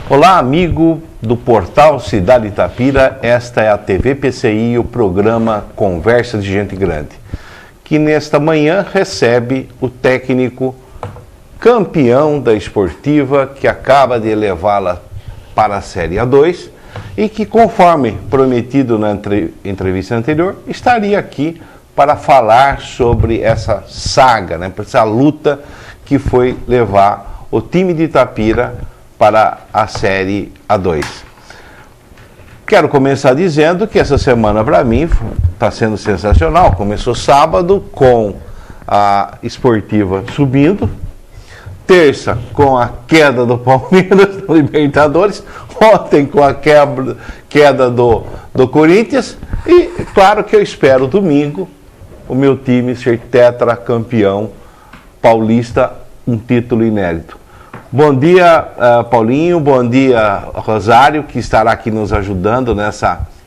Olá, amigo do portal Cidade Itapira, esta é a TV PCI e o programa Conversa de Gente Grande, que nesta manhã recebe o técnico campeão da esportiva que acaba de elevá-la para a Série A2 e que, conforme prometido na entrevista anterior, estaria aqui para falar sobre essa saga, essa luta que foi levar o time de Itapira para a Série A2. Quero começar dizendo que essa semana para mim está sendo sensacional. Começou sábado com a esportiva subindo, terça com a queda do Palmeiras no Libertadores, ontem com a queda do Corinthians e claro que eu espero domingo o meu time ser tetracampeão paulista, um título inédito. Bom dia, Paulinho, bom dia, Rosário, que estará aqui nos ajudando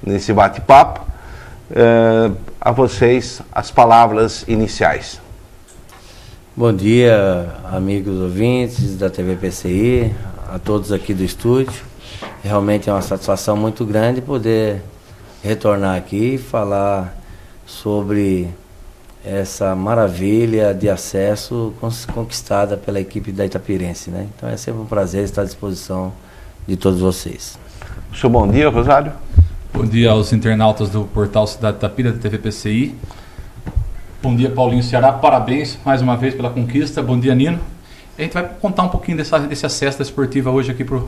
nesse bate-papo. A vocês as palavras iniciais. Bom dia, amigos ouvintes da TV PCI, a todos aqui do estúdio. Realmente é uma satisfação muito grande poder retornar aqui e falar sobre essa maravilha de acesso conquistada pela equipe da Itapirense, né? Então é sempre um prazer estar à disposição de todos vocês. Seu bom dia, Rosário. Bom dia aos internautas do portal Cidade Itapira da TV PCI. Bom dia, Paulinho Ceará, parabéns mais uma vez pela conquista. Bom dia, Nino. A gente vai contar um pouquinho desse acesso da esportiva hoje aqui para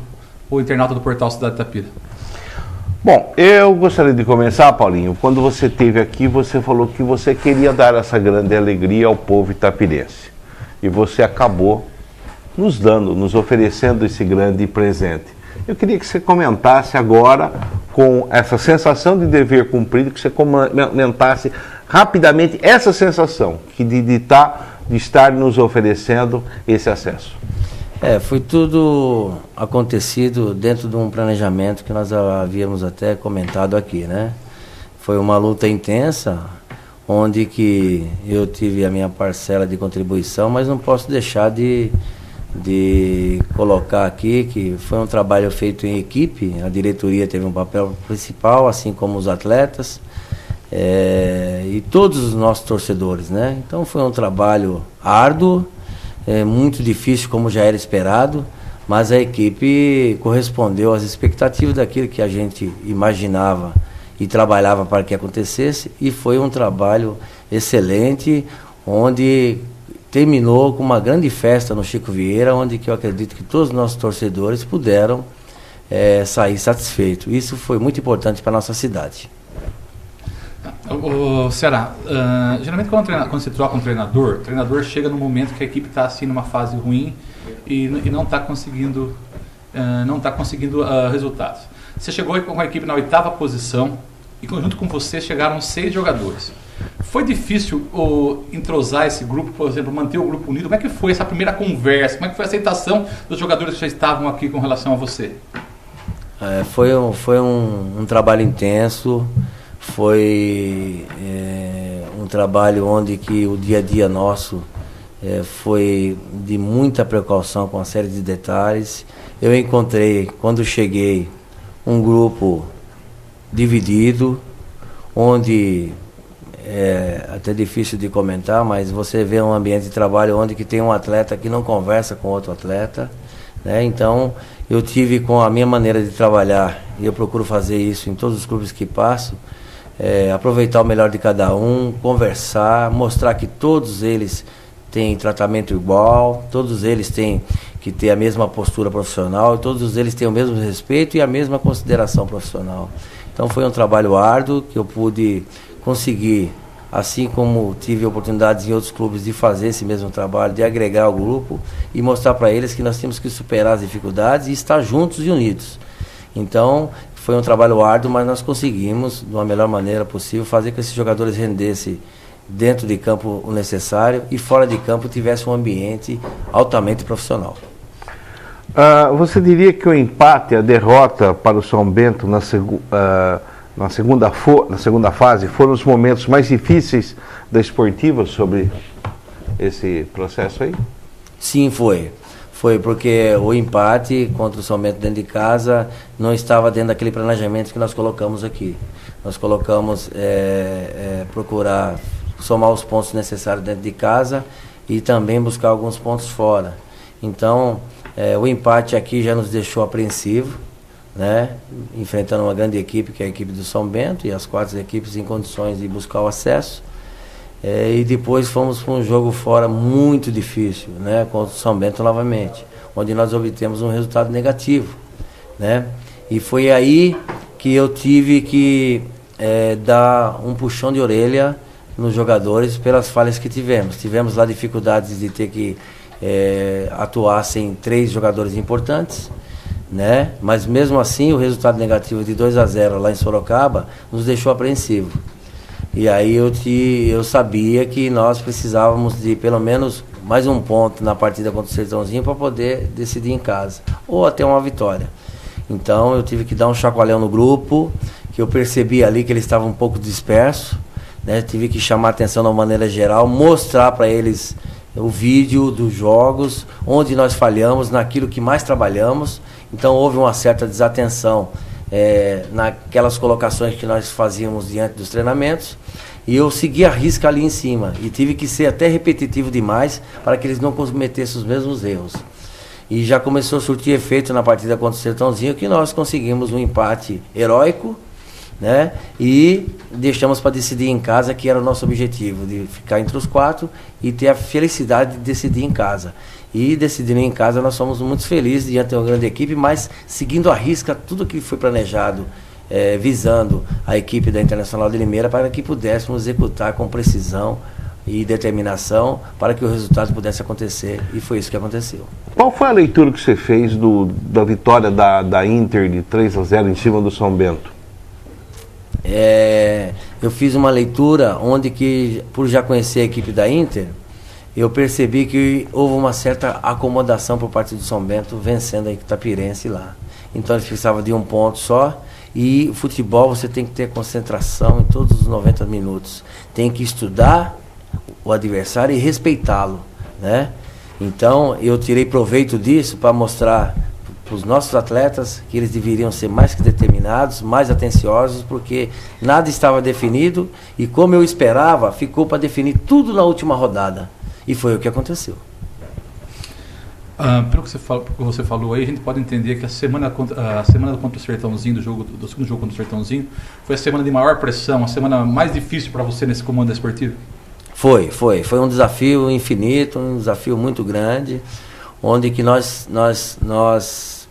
o internauta do portal Cidade Itapira. Bom, eu gostaria de começar, Paulinho. Quando você esteve aqui, você falou que você queria dar essa grande alegria ao povo itapirense. E você acabou nos oferecendo esse grande presente. Eu queria que você comentasse agora, com essa sensação de dever cumprido, que você comentasse rapidamente essa sensação de estar nos oferecendo esse acesso. Foi tudo acontecido dentro de um planejamento que nós havíamos até comentado aqui, né? Foi uma luta intensa, onde que eu tive a minha parcela de contribuição, mas não posso deixar de colocar aqui que foi um trabalho feito em equipe, a diretoria teve um papel principal, assim como os atletas, e todos os nossos torcedores, né? Então foi um trabalho árduo, muito difícil como já era esperado, mas a equipe correspondeu às expectativas daquilo que a gente imaginava e trabalhava para que acontecesse, e foi um trabalho excelente, onde terminou com uma grande festa no Chico Vieira, onde que eu acredito que todos os nossos torcedores puderam sair satisfeitos. Isso foi muito importante para a nossa cidade. Ceará, geralmente quando você troca um treinador, o treinador chega no momento que a equipe está assim numa fase ruim e não está conseguindo, resultados. Você chegou com a equipe na 8ª posição e junto com você chegaram 6 jogadores. Foi difícil entrosar esse grupo, por exemplo, manter o grupo unido? Como é que foi essa primeira conversa? Como é que foi a aceitação dos jogadores que já estavam aqui com relação a você? Foi um trabalho intenso. Foi um trabalho onde que o dia a dia nosso foi de muita precaução, com uma série de detalhes. Eu encontrei, quando cheguei, um grupo dividido, onde é até difícil de comentar, mas você vê um ambiente de trabalho onde que tem um atleta que não conversa com outro atleta, né? Então eu tive, com a minha maneira de trabalhar, e eu procuro fazer isso em todos os clubes que passo, aproveitar o melhor de cada um, conversar, mostrar que todos eles têm tratamento igual, todos eles têm que ter a mesma postura profissional, todos eles têm o mesmo respeito e a mesma consideração profissional. Então foi um trabalho árduo que eu pude conseguir, assim como tive oportunidades em outros clubes de fazer esse mesmo trabalho, de agregar ao grupo e mostrar para eles que nós temos que superar as dificuldades e estar juntos e unidos. Então foi um trabalho árduo, mas nós conseguimos, de uma melhor maneira possível, fazer com que esses jogadores rendessem dentro de campo o necessário e fora de campo tivesse um ambiente altamente profissional. Você diria que o empate, a derrota para o São Bento na segunda fase foram os momentos mais difíceis da esportiva sobre esse processo aí? Sim, foi. Foi porque o empate contra o São Bento dentro de casa não estava dentro daquele planejamento que nós colocamos aqui. Nós colocamos procurar somar os pontos necessários dentro de casa e também buscar alguns pontos fora. Então, o empate aqui já nos deixou apreensivo, né? Enfrentando uma grande equipe, que é a equipe do São Bento, e as 4 equipes em condições de buscar o acesso. E depois fomos para um jogo fora muito difícil, né? Contra o São Bento novamente, onde nós obtemos um resultado negativo, né? E foi aí que eu tive que dar um puxão de orelha nos jogadores pelas falhas que tivemos. Tivemos lá dificuldades de ter que atuar sem 3 jogadores importantes, né? Mas mesmo assim o resultado negativo de 2-0 lá em Sorocaba nos deixou apreensivo. E aí eu sabia que nós precisávamos de pelo menos mais um ponto na partida contra o Sertãozinho para poder decidir em casa, ou até uma vitória. Então eu tive que dar um chacoalhão no grupo, que eu percebi ali que eles estavam um pouco dispersos, né? Tive que chamar a atenção de uma maneira geral, mostrar para eles o vídeo dos jogos, onde nós falhamos, naquilo que mais trabalhamos. Então houve uma certa desatenção naquelas colocações que nós fazíamos diante dos treinamentos, e eu segui a risca ali em cima, e tive que ser até repetitivo demais para que eles não cometessem os mesmos erros. E já começou a surtir efeito na partida contra o Sertãozinho, que nós conseguimos um empate heróico, né? E deixamos para decidir em casa, que era o nosso objetivo, de ficar entre os 4 e ter a felicidade de decidir em casa. E decidindo em casa, nós somos muito felizes diante de uma grande equipe, mas seguindo à risca tudo que foi planejado, visando a equipe da Internacional de Limeira, para que pudéssemos executar com precisão e determinação para que o resultado pudesse acontecer, e foi isso que aconteceu. Qual foi a leitura que você fez da vitória da Inter de 3-0 em cima do São Bento? Eu fiz uma leitura onde que, por já conhecer a equipe da Inter, eu percebi que houve uma certa acomodação por parte do São Bento, vencendo a Itapirense lá. Então eles precisavam de um ponto só, e futebol você tem que ter concentração em todos os 90 minutos. Tem que estudar o adversário e respeitá-lo, né? Então eu tirei proveito disso para mostrar para os nossos atletas que eles deveriam ser mais que determinados, mais atenciosos, porque nada estava definido, e como eu esperava, ficou para definir tudo na última rodada. E foi o que aconteceu. Pelo que você falou aí, a gente pode entender que a semana contra o Sertãozinho, do segundo jogo contra o Sertãozinho, foi a semana de maior pressão, a semana mais difícil para você nesse comando esportivo? Foi um desafio infinito, um desafio muito grande, onde que nós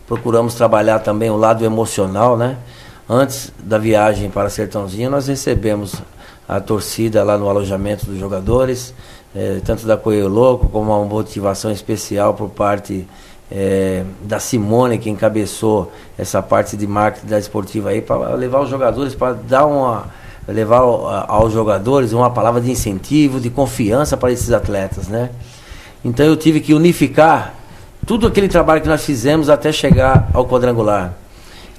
procuramos trabalhar também o lado emocional, né? Antes da viagem para Sertãozinho, nós recebemos a torcida lá no alojamento dos jogadores, tanto da Coelho Louco, como uma motivação especial por parte da Simone, que encabeçou essa parte de marketing da esportiva aí, para levar os jogadores, para levar aos jogadores uma palavra de incentivo, de confiança para esses atletas, né? Então eu tive que unificar tudo aquele trabalho que nós fizemos até chegar ao quadrangular.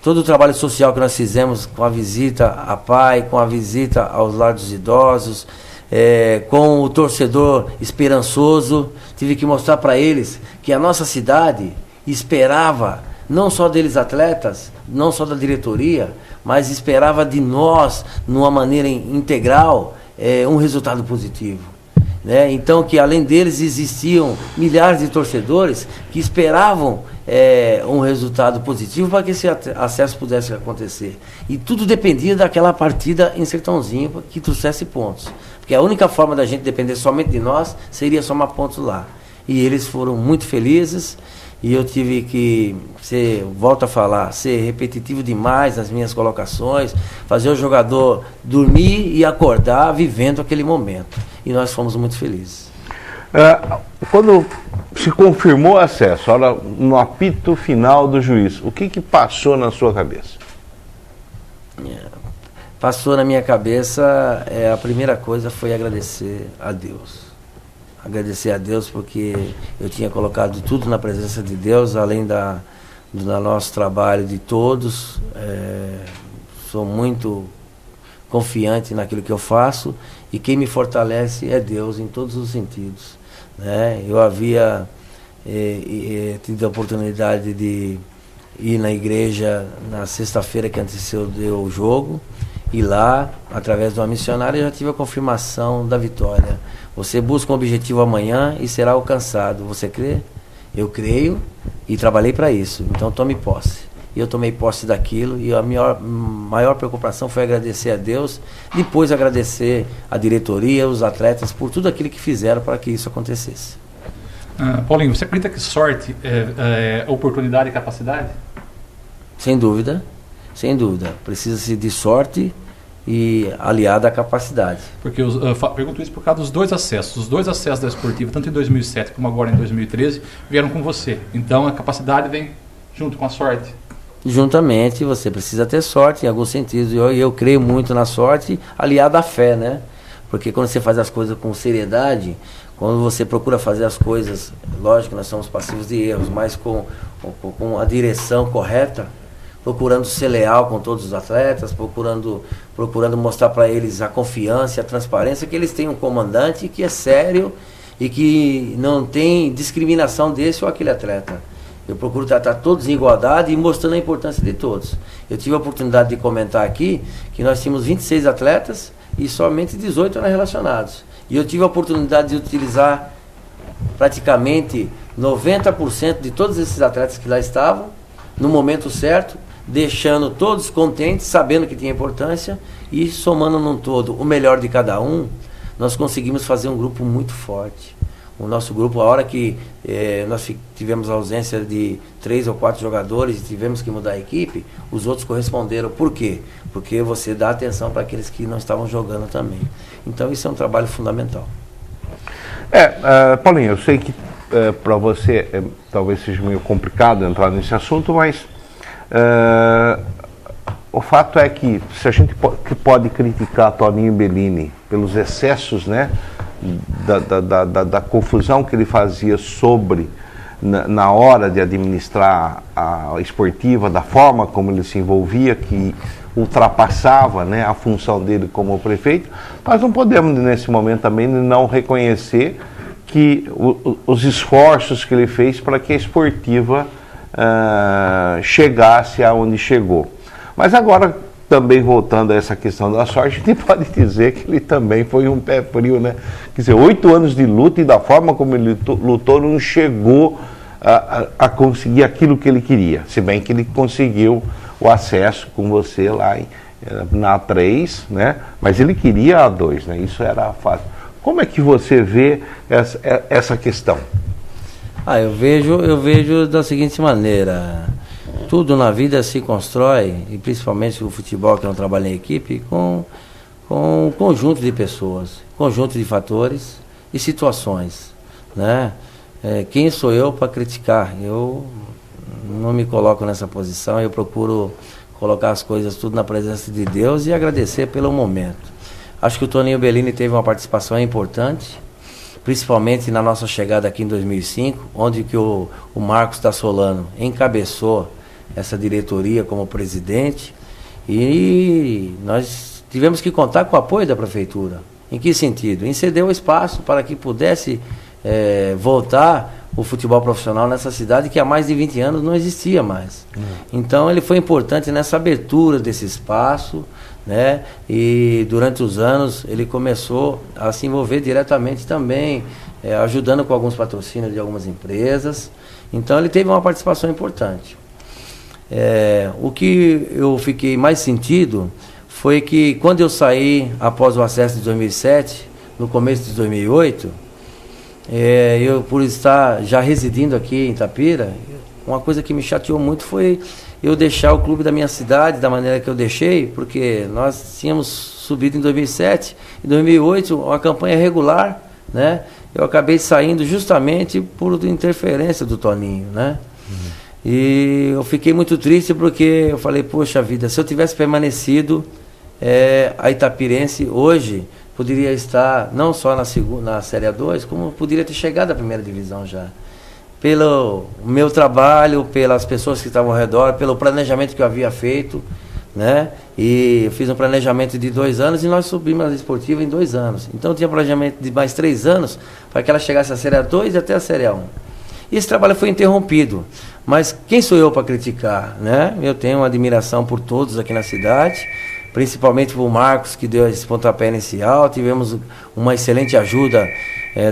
Todo o trabalho social que nós fizemos, com a visita a pai, com a visita aos lares idosos, com o torcedor esperançoso, tive que mostrar para eles que a nossa cidade esperava, não só deles atletas, não só da diretoria, mas esperava de nós, numa maneira integral, um resultado positivo, né? Então, que além deles existiam milhares de torcedores que esperavam um resultado positivo para que esse acesso pudesse acontecer. E tudo dependia daquela partida em Sertãozinho que trouxesse pontos. Porque a única forma da gente depender somente de nós seria somar pontos lá. E eles foram muito felizes, e eu tive que volto a falar, ser repetitivo demais nas minhas colocações, fazer o jogador dormir e acordar vivendo aquele momento. E nós fomos muito felizes. Quando se confirmou o acesso, no apito final do juiz, o que passou na sua cabeça? Passou na minha cabeça, a primeira coisa foi agradecer a Deus. Agradecer a Deus porque eu tinha colocado tudo na presença de Deus, além do nosso trabalho de todos. Sou muito confiante naquilo que eu faço, e quem me fortalece é Deus em todos os sentidos, né? Eu havia tive a oportunidade de ir na igreja na sexta-feira que antecedeu o jogo, e lá, através de uma missionária, eu já tive a confirmação da vitória. Você busca um objetivo amanhã e será alcançado. Você crê? Eu creio e trabalhei para isso. Então tome posse. E eu tomei posse daquilo, e a minha maior preocupação foi agradecer a Deus, depois agradecer a diretoria, os atletas, por tudo aquilo que fizeram para que isso acontecesse. Paulinho, você acredita que sorte é oportunidade e capacidade? Sem dúvida, sem dúvida. Precisa-se de sorte e aliada à capacidade. Porque eu pergunto isso por causa dos dois acessos. Os dois acessos da Esportiva, tanto em 2007 como agora em 2013, vieram com você. Então a capacidade vem junto com a sorte. Juntamente, você precisa ter sorte em alguns sentidos. Eu creio muito na sorte aliada à fé, né? Porque quando você faz as coisas com seriedade, quando você procura fazer as coisas, lógico que nós somos passivos de erros, mas com a direção correta, procurando ser leal com todos os atletas, procurando mostrar para eles a confiança e a transparência, que eles têm um comandante que é sério e que não tem discriminação desse ou aquele atleta. Eu procuro tratar todos em igualdade e mostrando a importância de todos. Eu tive a oportunidade de comentar aqui que nós tínhamos 26 atletas e somente 18 eram relacionados. E eu tive a oportunidade de utilizar praticamente 90% de todos esses atletas que lá estavam, no momento certo, deixando todos contentes, sabendo que tinha importância, e somando num todo o melhor de cada um, nós conseguimos fazer um grupo muito forte. O nosso grupo, a hora que nós tivemos a ausência de 3 ou 4 jogadores e tivemos que mudar a equipe, os outros corresponderam. Por quê? Porque você dá atenção para aqueles que não estavam jogando também. Então isso é um trabalho fundamental. Paulinho, eu sei que para você talvez seja meio complicado entrar nesse assunto, mas o fato é que se a gente pode criticar Toninho Bellini pelos excessos, né, da confusão que ele fazia na hora de administrar a Esportiva, da forma como ele se envolvia, que ultrapassava, né, a função dele como prefeito, nós não podemos nesse momento também não reconhecer que os esforços que ele fez para que a Esportiva chegasse aonde chegou. Mas agora, também voltando a essa questão da sorte, a gente pode dizer que ele também foi um pé frio, né? Quer dizer, 8 anos de luta, e da forma como ele lutou, não chegou a conseguir aquilo que ele queria. Se bem que ele conseguiu o acesso com você lá na A3, né? Mas ele queria a A2, né? Isso era fácil. Como é que você vê essa questão? Eu vejo da seguinte maneira: tudo na vida se constrói, e principalmente o futebol, que é um trabalho em equipe, com um conjunto de pessoas, conjunto de fatores e situações, né? Quem sou eu para criticar? Eu não me coloco nessa posição, eu procuro colocar as coisas tudo na presença de Deus e agradecer pelo momento. Acho que o Toninho Bellini teve uma participação importante, principalmente na nossa chegada aqui em 2005, onde que o Marcos Tassolano encabeçou essa diretoria como presidente, e nós tivemos que contar com o apoio da prefeitura. Em que sentido? Em ceder o espaço para que pudesse voltar o futebol profissional nessa cidade que há mais de 20 anos não existia mais. Então ele foi importante nessa abertura desse espaço, né? E durante os anos ele começou a se envolver diretamente também, ajudando com alguns patrocínios de algumas empresas. Então ele teve uma participação importante. O que eu fiquei mais sentido foi que quando eu saí após o acesso de 2007, no começo de 2008, eu, por estar já residindo aqui em Itapira, uma coisa que me chateou muito foi eu deixar o clube da minha cidade da maneira que eu deixei, porque nós tínhamos subido em 2007, em 2008 uma campanha regular, né? Eu acabei saindo justamente por interferência do Toninho, né? E eu fiquei muito triste porque eu falei, poxa vida, se eu tivesse permanecido, a Itapirense hoje poderia estar não só na Série A2, como poderia ter chegado à primeira divisão já. Pelo meu trabalho, pelas pessoas que estavam ao redor, pelo planejamento que eu havia feito, né? E eu fiz um planejamento de 2 anos e nós subimos a Esportiva em 2 anos. Então eu tinha planejamento de mais 3 anos para que ela chegasse à Série A2 e até a Série A1. e esse trabalho foi interrompido. Mas quem sou eu para criticar, né? Eu tenho uma admiração por todos aqui na cidade, principalmente por Marcos, que deu esse pontapé inicial. Tivemos uma excelente ajuda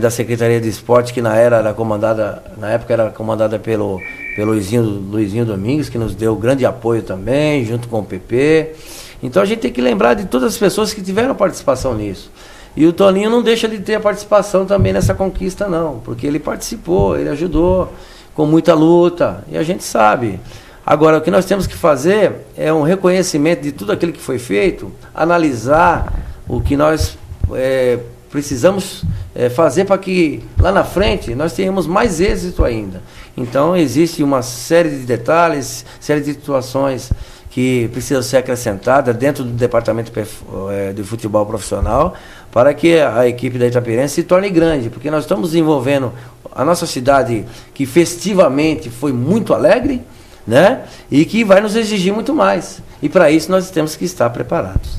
da Secretaria de Esporte, que na época era comandada pelo Luizinho Domingues, que nos deu grande apoio também, junto com o PP. Então a gente tem que lembrar de todas as pessoas que tiveram participação nisso. E o Toninho não deixa de ter a participação também nessa conquista, não, porque ele participou, ele ajudou com muita luta, e a gente sabe. Agora, o que nós temos que fazer é um reconhecimento de tudo aquilo que foi feito, analisar o que nós precisamos fazer para que lá na frente nós tenhamos mais êxito ainda. Então, existe uma série de detalhes, série de situações que precisam ser acrescentadas dentro do departamento de futebol profissional para que a equipe da Itapirense se torne grande, porque nós estamos desenvolvendo a nossa cidade, que festivamente foi muito alegre, né? E que vai nos exigir muito mais. E para isso nós temos que estar preparados.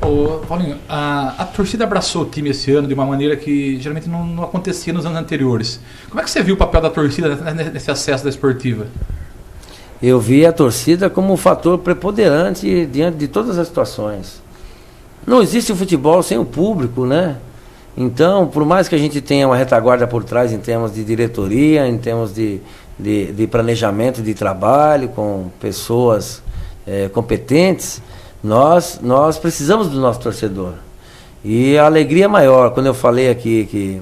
Ô, Paulinho, a torcida abraçou o time esse ano de uma maneira que geralmente não acontecia nos anos anteriores. Como é que você viu o papel da torcida nesse acesso da esportiva? Eu vi a torcida como um fator preponderante diante de todas as situações. Não existe o futebol sem o público, né? Então, por mais que a gente tenha uma retaguarda por trás em termos de diretoria, em termos de planejamento de trabalho com pessoas competentes, nós precisamos do nosso torcedor. E a alegria maior, quando eu falei aqui que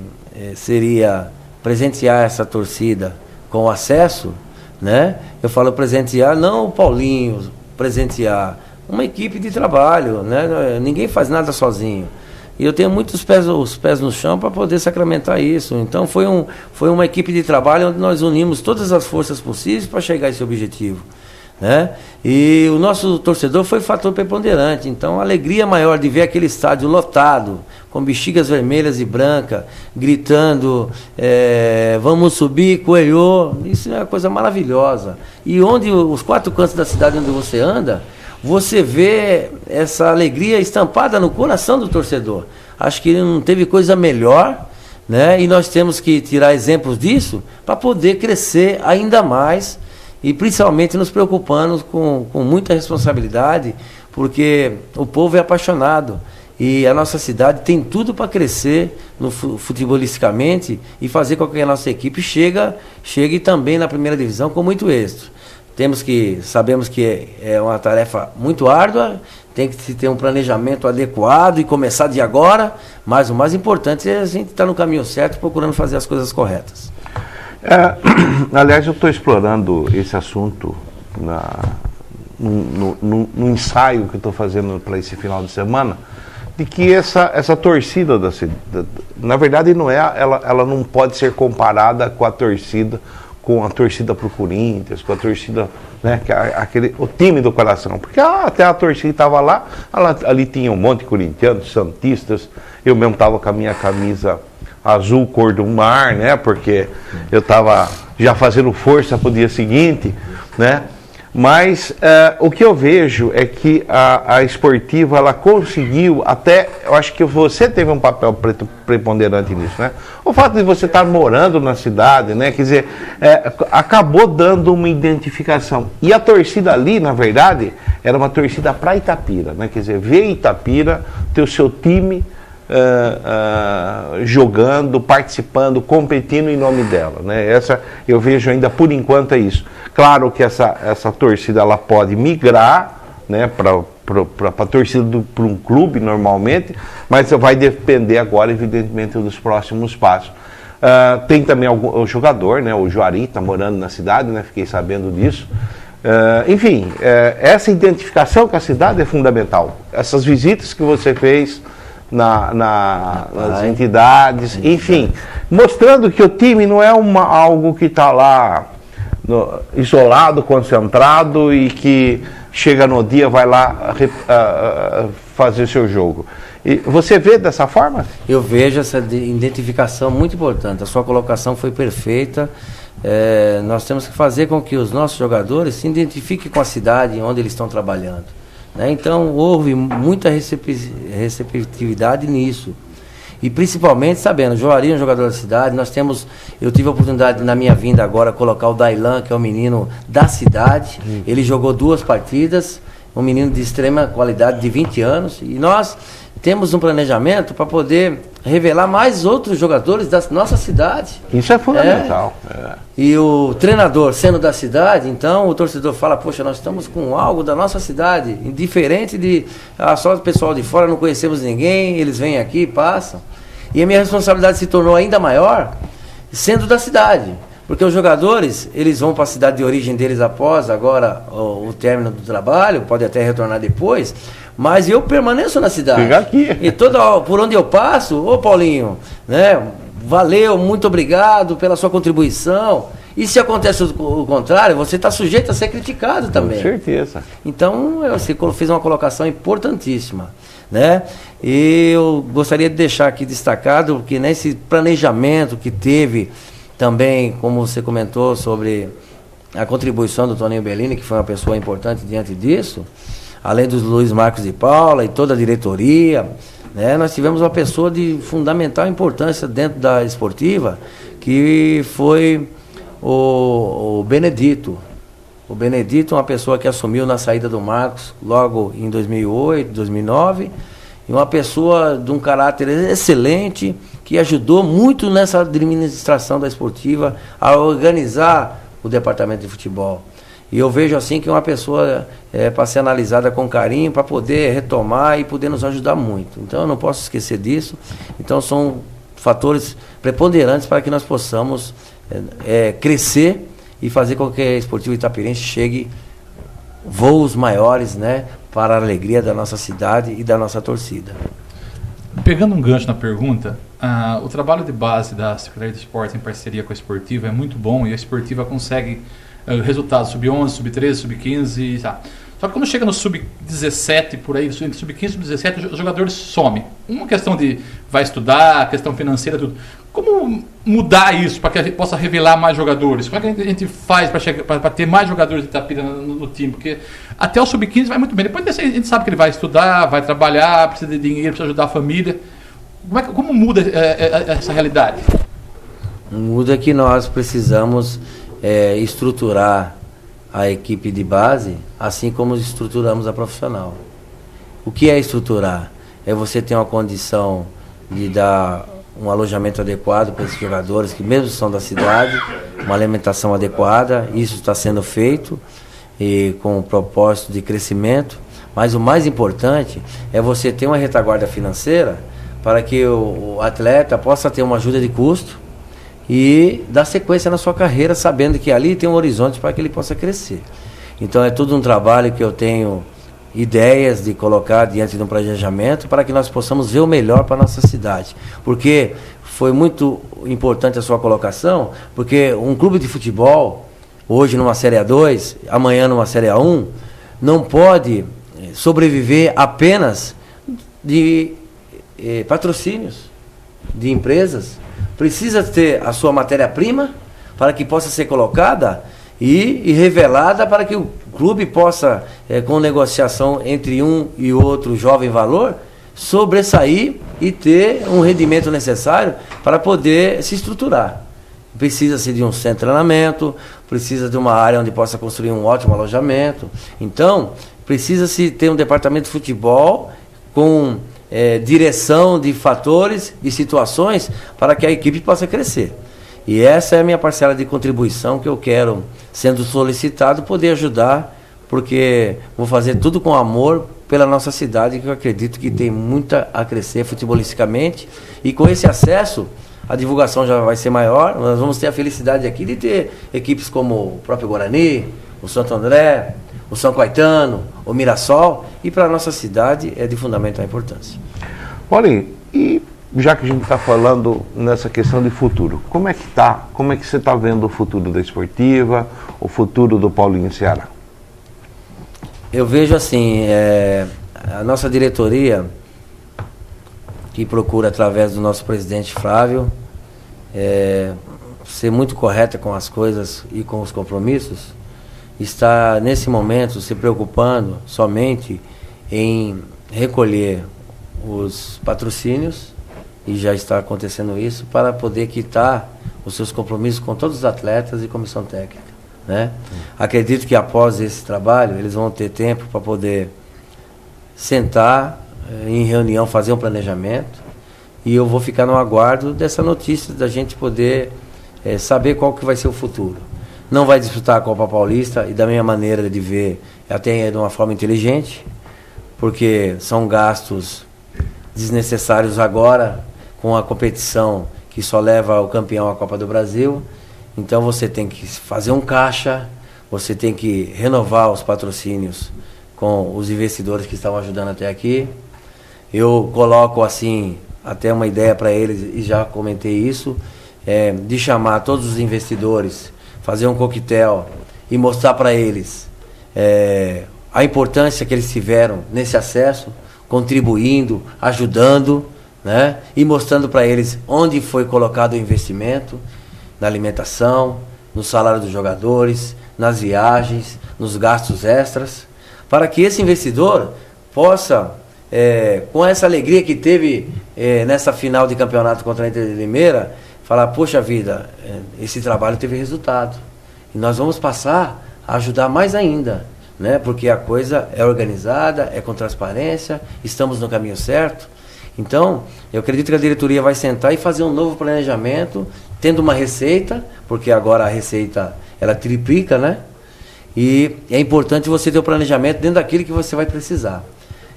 seria presentear essa torcida com acesso, né? Eu falo presentear, não o Paulinho, presentear uma equipe de trabalho, né? Ninguém faz nada sozinho. E eu tenho muitos os pés no chão para poder sacramentar isso. Então foi uma equipe de trabalho onde nós unimos todas as forças possíveis para chegar a esse objetivo, né? E o nosso torcedor foi fator preponderante. Então a alegria maior de ver aquele estádio lotado, com bexigas vermelhas e brancas, gritando, vamos subir, coelhou, isso é uma coisa maravilhosa. E onde os 4 cantos da cidade onde você anda, você vê essa alegria estampada no coração do torcedor. Acho que não teve coisa melhor, né? E nós temos que tirar exemplos disso para poder crescer ainda mais e principalmente nos preocupando com muita responsabilidade, porque o povo é apaixonado e a nossa cidade tem tudo para crescer futebolisticamente e fazer com que a nossa equipe chegue também na primeira divisão com muito êxito. Sabemos que é uma tarefa muito árdua, tem que se ter um planejamento adequado e começar de agora, mas o mais importante é a gente estar no caminho certo, procurando fazer as coisas corretas. Aliás, eu estou explorando esse assunto no ensaio que eu estou fazendo para esse final de semana, de que essa torcida da cidade, na verdade não ela não pode ser comparada com a torcida para o Corinthians, com a torcida, né, o time do coração, porque até a torcida estava lá, ali tinha um monte de corintianos, santistas, eu mesmo estava com a minha camisa azul cor do mar, né, porque eu estava já fazendo força para o dia seguinte, né, mas o que eu vejo é que a esportiva, ela conseguiu, até, eu acho que você teve um papel preponderante nisso, né? O fato de você estar morando na cidade, né? Quer dizer, acabou dando uma identificação. E a torcida ali, na verdade, era uma torcida para Itapira, né? Quer dizer, ver Itapira, ter o seu time jogando, participando, competindo em nome dela, né? Eu vejo ainda por enquanto é isso. Claro que essa torcida ela pode migrar, né, para a torcida para um clube normalmente, mas vai depender agora evidentemente dos próximos passos. Tem também o jogador, né, o Juari está morando na cidade, né, fiquei sabendo disso. Enfim, essa identificação com a cidade é fundamental. Essas visitas que você fez nas entidades, enfim, mostrando que o time não é algo que está lá isolado, concentrado e que chega no dia, vai lá fazer seu jogo. E você vê dessa forma? Eu vejo essa identificação muito importante. A sua colocação foi perfeita. Nós temos que fazer com que os nossos jogadores se identifiquem com a cidade onde eles estão trabalhando, né? Então houve muita receptividade nisso. E principalmente sabendo, Joari é um jogador da cidade, eu tive a oportunidade na minha vinda agora colocar o Dailan, que é um menino da cidade, ele jogou 2 partidas, um menino de extrema qualidade, de 20 anos, e nós temos um planejamento para poder revelar mais outros jogadores da nossa cidade. Isso é fundamental. E o treinador sendo da cidade, então o torcedor fala, poxa, nós estamos com algo da nossa cidade, diferente de só o pessoal de fora, não conhecemos ninguém, eles vêm aqui, passam. E a minha responsabilidade se tornou ainda maior sendo da cidade. Porque os jogadores, eles vão para a cidade de origem deles após agora o término do trabalho, pode até retornar depois, mas eu permaneço na cidade. Fica aqui. E por onde eu passo, ô Paulinho, né, valeu, muito obrigado pela sua contribuição. E se acontece o contrário, você está sujeito a ser criticado também. Com certeza. Então, você fez uma colocação importantíssima, né? E eu gostaria de deixar aqui destacado que nesse planejamento que teve também, como você comentou sobre a contribuição do Toninho Bellini, que foi uma pessoa importante diante disso, além dos Luiz Marcos de Paula e toda a diretoria, né, nós tivemos uma pessoa de fundamental importância dentro da esportiva, que foi o Benedito. O Benedito é uma pessoa que assumiu na saída do Marcos logo em 2008, 2009, e uma pessoa de um caráter excelente, que ajudou muito nessa administração da esportiva a organizar o departamento de futebol. E eu vejo assim que é uma pessoa para ser analisada com carinho, para poder retomar e poder nos ajudar muito. Então eu não posso esquecer disso. Então são fatores preponderantes para que nós possamos crescer e fazer com que a Esportiva Itapirense chegue voos maiores, né, para a alegria da nossa cidade e da nossa torcida. Pegando um gancho na pergunta, o trabalho de base da Secretaria de Esportes em parceria com a Esportiva é muito bom, e a Esportiva consegue resultados sub-11, sub-13, sub-15, tá. Só que quando chega no sub-17, por aí, entre sub-15 e sub-17, os jogadores somem. Uma questão de vai estudar, questão financeira, tudo. Como mudar isso para que a gente possa revelar mais jogadores? Como é que a gente faz para ter mais jogadores de Itapira no time? Porque até o sub-15 vai muito bem. Depois desse, a gente sabe que ele vai estudar, vai trabalhar, precisa de dinheiro, precisa ajudar a família. Como muda essa realidade? Muda que nós precisamos estruturar a equipe de base, assim como estruturamos a profissional. O que é estruturar? É você ter uma condição de dar um alojamento adequado para esses jogadores, que mesmo são da cidade, uma alimentação adequada, isso está sendo feito e com o propósito de crescimento, mas o mais importante é você ter uma retaguarda financeira para que o atleta possa ter uma ajuda de custo e dar sequência na sua carreira, sabendo que ali tem um horizonte para que ele possa crescer. Então é tudo um trabalho que eu tenho ideias de colocar diante de um planejamento para que nós possamos ver o melhor para a nossa cidade. Porque foi muito importante a sua colocação, porque um clube de futebol, hoje numa Série A2, amanhã numa Série A1, não pode sobreviver apenas de patrocínios de empresas. Precisa ter a sua matéria-prima para que possa ser colocada e revelada para que o clube possa, com negociação entre um e outro jovem valor, sobressair e ter um rendimento necessário para poder se estruturar. Precisa-se de um centro de treinamento, precisa de uma área onde possa construir um ótimo alojamento. Então, precisa-se ter um departamento de futebol com direção de fatores e situações para que a equipe possa crescer. E essa é a minha parcela de contribuição que eu quero, sendo solicitado, poder ajudar, porque vou fazer tudo com amor pela nossa cidade, que eu acredito que tem muita a crescer futebolisticamente, e com esse acesso a divulgação já vai ser maior. Nós vamos ter a felicidade aqui de ter equipes como o próprio Guarani, o Santo André, o São Caetano, o Mirassol, e para a nossa cidade é de fundamental importância. Olhem, e já que a gente está falando nessa questão de futuro, como é que você está vendo o futuro da Esportiva, o futuro do Paulinho Ceará? Eu vejo assim, a nossa diretoria, que procura através do nosso presidente Flávio, ser muito correta com as coisas e com os compromissos, está nesse momento se preocupando somente em recolher os patrocínios e já está acontecendo isso, para poder quitar os seus compromissos com todos os atletas e comissão técnica, né? Acredito que após esse trabalho, eles vão ter tempo para poder sentar em reunião, fazer um planejamento, e eu vou ficar no aguardo dessa notícia, da gente poder saber qual que vai ser o futuro. Não vai disputar a Copa Paulista, e da minha maneira de ver, até de uma forma inteligente, porque são gastos desnecessários agora, com a competição que só leva o campeão à Copa do Brasil. Então você tem que fazer um caixa, você tem que renovar os patrocínios com os investidores que estavam ajudando até aqui. Eu coloco assim, até uma ideia para eles, e já comentei isso, de chamar todos os investidores, fazer um coquetel e mostrar para eles a importância que eles tiveram nesse acesso, contribuindo, ajudando, né? E mostrando para eles onde foi colocado o investimento, na alimentação, no salário dos jogadores, nas viagens, nos gastos extras, para que esse investidor possa, com essa alegria que teve nessa final de campeonato contra a Inter de Limeira, falar, poxa vida, esse trabalho teve resultado, e nós vamos passar a ajudar mais ainda, né? Porque a coisa é organizada, é com transparência, estamos no caminho certo. Então, eu acredito que a diretoria vai sentar e fazer um novo planejamento, tendo uma receita, porque agora a receita, ela triplica, né? E é importante você ter o planejamento dentro daquilo que você vai precisar.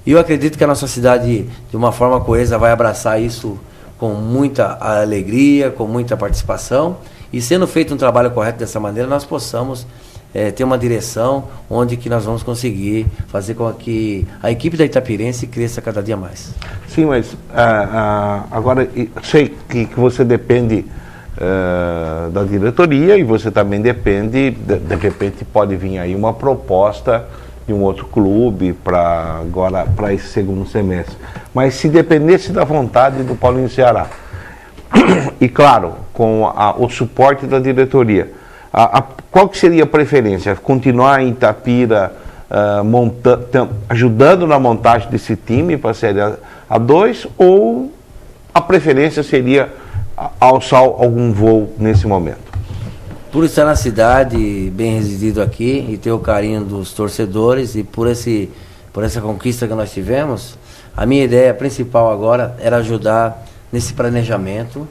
E eu acredito que a nossa cidade, de uma forma coesa, vai abraçar isso com muita alegria, com muita participação, e sendo feito um trabalho correto dessa maneira, nós possamos ter uma direção onde que nós vamos conseguir fazer com que a equipe da Itapirense cresça cada dia mais. Sim, mas agora sei que você depende da diretoria, e você também depende, de repente pode vir aí uma proposta de um outro clube para esse segundo semestre. Mas se dependesse da vontade do Paulinho Ceará, e claro, com o suporte da diretoria, qual que seria a preferência? Continuar em Itapira ajudando na montagem desse time para a Série A2, ou a preferência seria alçar algum voo nesse momento? Por estar na cidade, bem residido aqui, e ter o carinho dos torcedores, e por essa conquista que nós tivemos, a minha ideia principal agora era ajudar nesse planejamento,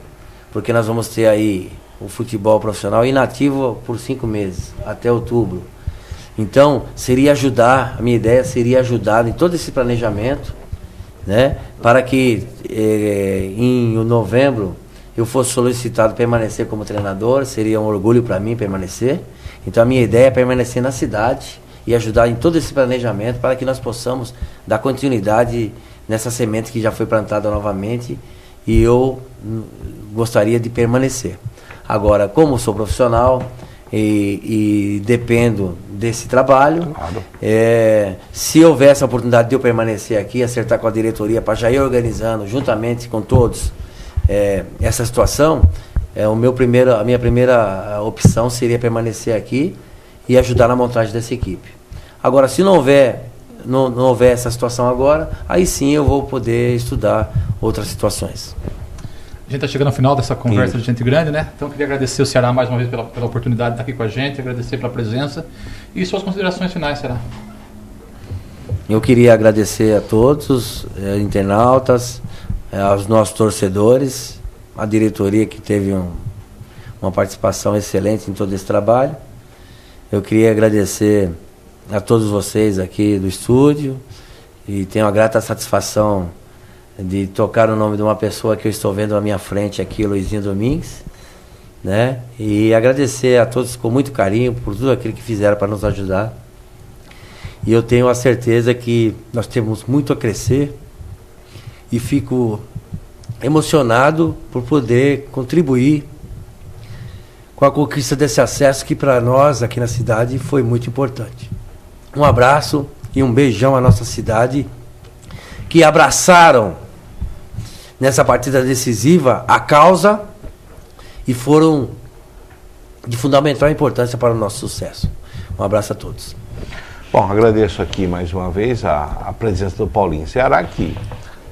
porque nós vamos ter aí o futebol profissional inativo por 5 meses, até outubro. Então, a minha ideia seria ajudar em todo esse planejamento, né, para que em novembro eu fosse solicitado permanecer como treinador. Seria um orgulho para mim permanecer. Então a minha ideia é permanecer na cidade e ajudar em todo esse planejamento para que nós possamos dar continuidade nessa semente que já foi plantada novamente, e eu gostaria de permanecer. Agora, como sou profissional e dependo desse trabalho, claro, se houver essa oportunidade de eu permanecer aqui, acertar com a diretoria para já ir organizando juntamente com todos essa situação, a minha primeira opção seria permanecer aqui e ajudar na montagem dessa equipe. Agora, se não houver essa situação agora, aí sim eu vou poder estudar outras situações. A gente está chegando ao final dessa conversa de Gente Grande, né? Então eu queria agradecer o Ceará mais uma vez pela oportunidade de estar aqui com a gente, agradecer pela presença e suas considerações finais, Ceará. Eu queria agradecer a todos os internautas, aos nossos torcedores, a diretoria que teve uma participação excelente em todo esse trabalho. Eu queria agradecer a todos vocês aqui do estúdio, e tenho a grata satisfação de tocar o nome de uma pessoa que eu estou vendo na minha frente aqui, Luizinho Domingues, né? E agradecer a todos com muito carinho por tudo aquilo que fizeram para nos ajudar. E eu tenho a certeza que nós temos muito a crescer, e fico emocionado por poder contribuir com a conquista desse acesso, que para nós aqui na cidade foi muito importante. Um abraço e um beijão à nossa cidade, que abraçaram nessa partida decisiva a causa e foram de fundamental importância para o nosso sucesso. Um abraço a todos. Bom, agradeço aqui mais uma vez a presença do Paulinho Ceará, que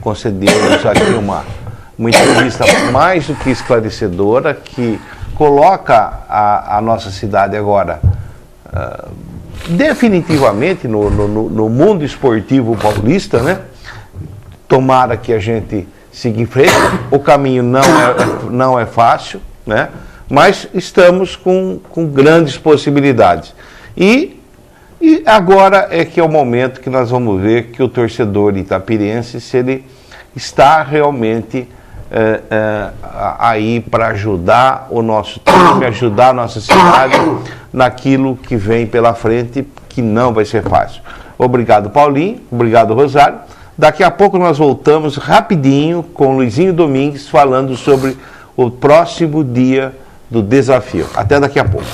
concedeu-nos aqui uma entrevista mais do que esclarecedora, que coloca a nossa cidade agora definitivamente no mundo esportivo paulista, né? Tomara que a gente siga em frente. O caminho não é fácil, né? Mas estamos com grandes possibilidades. E agora é que é o momento que nós vamos ver que o torcedor itapirense, se ele está realmente aí para ajudar o nosso time, ajudar a nossa cidade naquilo que vem pela frente, que não vai ser fácil. Obrigado, Paulinho. Obrigado, Rosário. Daqui a pouco nós voltamos rapidinho com o Luizinho Domingues falando sobre o próximo dia do desafio. Até daqui a pouco.